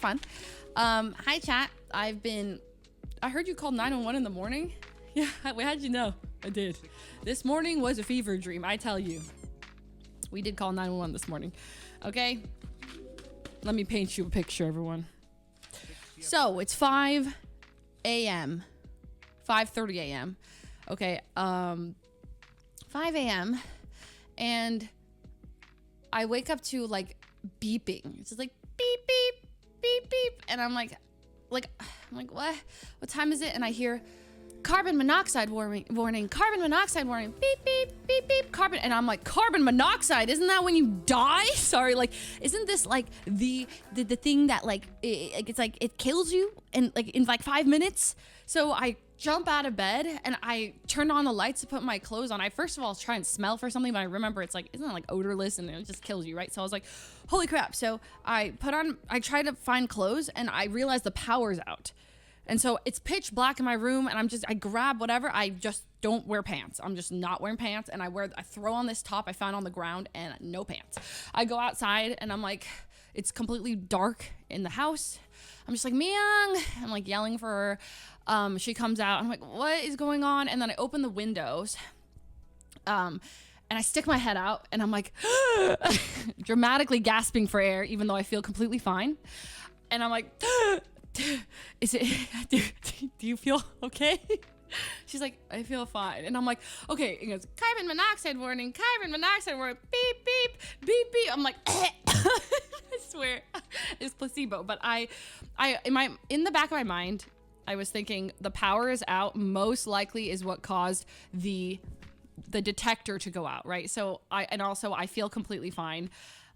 fun. Hi chat. I heard you called 911 in the morning. Yeah, how'd you know? I did. This morning was a fever dream, I tell you. We did call 911 this morning. Okay? Let me paint you a picture, everyone. So, it's 5 a.m. 5:30 a.m. Okay, 5 a.m. and I wake up to like beeping. It's just like beep, beep, beep, beep. And I'm like, what? What time is it? And I hear carbon monoxide warning, carbon monoxide warning, beep, beep, beep, beep, carbon. And I'm like, carbon monoxide, isn't that when you die? Sorry, like, isn't this like the thing that like, it's like, it kills you in like 5 minutes? So I jump out of bed and I turn on the lights to put my clothes on. I first of all try and smell for something, but I remember it's like, isn't it like odorless and it just kills you, right? So I was like, holy crap. So I try to find clothes and I realize the power's out. And so it's pitch black in my room and I grab whatever. I just don't wear pants. I'm just not wearing pants. And I throw on this top I found on the ground and no pants. I go outside and I'm like, it's completely dark in the house. I'm just like, miyoung. I'm like yelling for her. She comes out. I'm like, what is going on? And then I open the windows. And I stick my head out and I'm like, dramatically gasping for air, even though I feel completely fine. And I'm like, is it, do you feel okay? She's like, I feel fine. And I'm like, okay. It goes, carbon monoxide warning, beep, beep, beep, beep. I'm like, I swear it's placebo. But in the back of my mind, I was thinking the power is out, most likely is what caused the detector to go out, right? So I feel completely fine.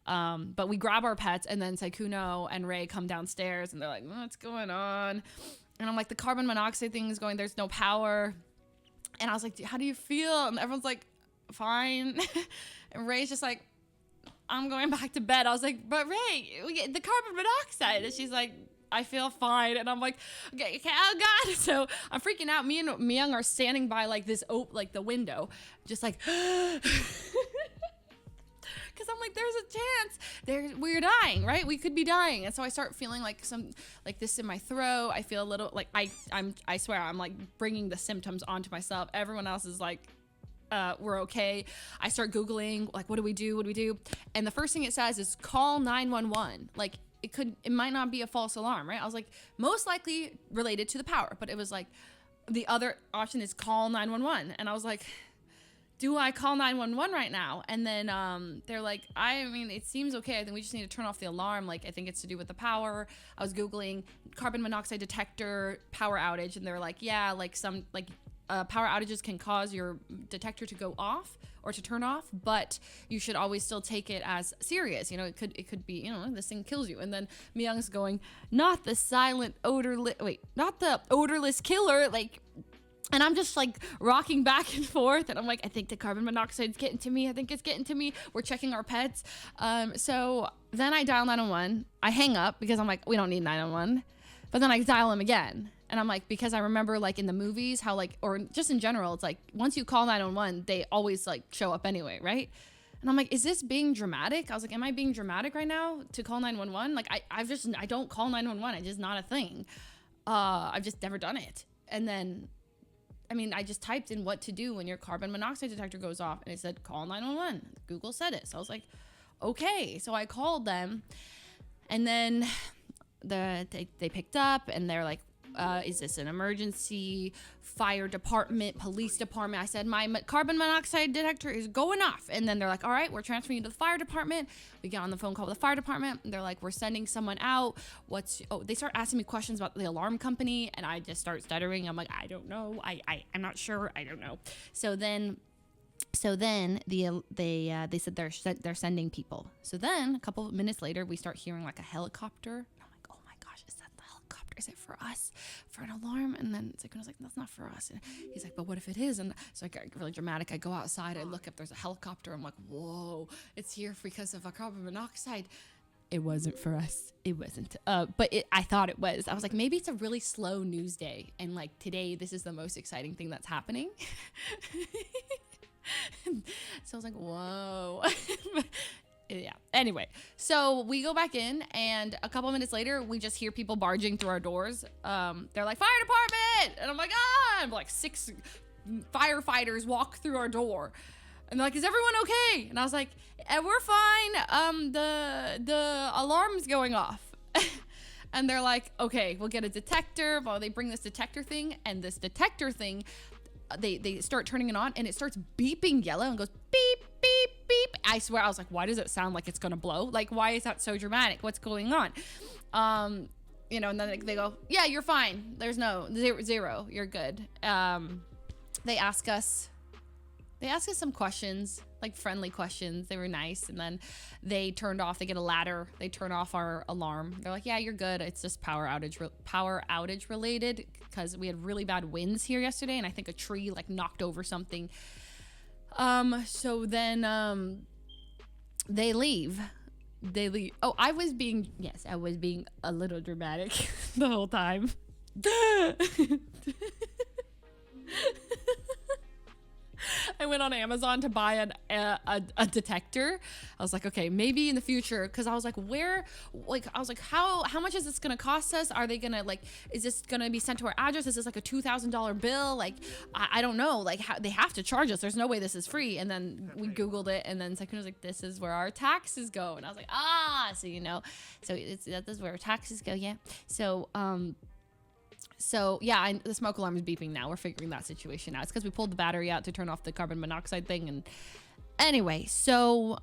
But we grab our pets and then Sykkuno and Ray come downstairs and they're like, what's going on? And I'm like, the carbon monoxide thing is going, there's no power. And I was like, how do you feel? And everyone's like, fine. And Ray's just like, I'm going back to bed. I was like, but Ray, we get the carbon monoxide. And she's like, I feel fine. And I'm like, okay, oh God. So I'm freaking out. Me and miyoung are standing by like the window, just like, because I'm like, there's a chance we're dying, right? We could be dying. And so I start feeling like some, like this in my throat. I feel a little like I swear I'm like bringing the symptoms onto myself. Everyone else is like, we're okay. I start Googling, like, what do we do? And the first thing it says is call 911. Like it might not be a false alarm, right? I was like, most likely related to the power, but it was like, the other option is call 911. And I was like, do I call 911 right now? And then they're like, I mean, it seems okay. I think we just need to turn off the alarm. Like, I think it's to do with the power. I was Googling carbon monoxide detector power outage. And they're like, yeah, like some power outages can cause your detector to go off or to turn off, but you should always still take it as serious. You know, it could be, you know, this thing kills you. And then miyoung's going, not the odorless killer, like. And I'm just like rocking back and forth. And I'm like, I think the carbon monoxide's getting to me. I think it's getting to me. We're checking our pets. So then I dial 911. I hang up because I'm like, we don't need 911. But then I dial them again. And I'm like, because I remember like in the movies how like, or just in general, it's like once you call 911, they always like show up anyway, right? And I'm like, is this being dramatic? I was like, am I being dramatic right now to call 911? Like I don't call 911. It's just not a thing. I've just never done it. And then I mean, I just typed in what to do when your carbon monoxide detector goes off and it said call 911. Google said it. So I was like, okay. So I called them and then they picked up and they're like, is this an emergency? Fire department, police department. I said, my carbon monoxide detector is going off. And then they're like, all right, we're transferring you to the fire department. We get on the phone call with the fire department. And they're like, we're sending someone out. They start asking me questions about the alarm company. And I just start stuttering. I'm like, I don't know. I'm not sure. I don't know. So then they said they're sending people. So then a couple of minutes later, we start hearing like a helicopter. Is it for us, for an alarm? And then I was like, that's not for us. And he's like, but what if it is? And so I got really dramatic. I go outside, I look up, there's a helicopter. I'm like, whoa, it's here because of a carbon monoxide. It wasn't for us. It wasn't. But I thought it was. I was like, maybe it's a really slow news day. And like today, this is the most exciting thing that's happening. So I was like, whoa. Yeah. Anyway, so we go back in, and a couple minutes later, we just hear people barging through our doors. They're like, fire department! And I'm like, ah! And like 6 firefighters walk through our door. And they're like, is everyone okay? And I was like, we're fine. The alarm's going off. And they're like, okay, we'll get a detector. Well, they bring this detector thing, and this detector thing, they start turning it on, and it starts beeping yellow and goes beep, beep, beep. I swear, I was like, why does it sound like it's gonna blow? Like, why is that so dramatic? What's going on? You know, and then they go, yeah, you're fine. There's no zero. You're good. They ask us some questions, like friendly questions. They were nice. And then they get a ladder. They turn off our alarm. They're like, yeah, you're good. It's just power outage related, because we had really bad winds here yesterday. And I think a tree like knocked over something. So then, they leave. Oh, I was being a little dramatic the whole time. I went on Amazon to buy a detector. I was like, okay, maybe in the future, because I was like, how much is this gonna cost us? Are they gonna is this gonna be sent to our address? Is this like a $2,000 bill? Like, I don't know. Like, they have to charge us. There's no way this is free. And then we Googled it, and then Sykkuno was like, this is where our taxes go. And I was like, so you know, that is where our taxes go. Yeah. So yeah, the smoke alarm is beeping now. We're figuring that situation out. It's because we pulled the battery out to turn off the carbon monoxide thing. And anyway, so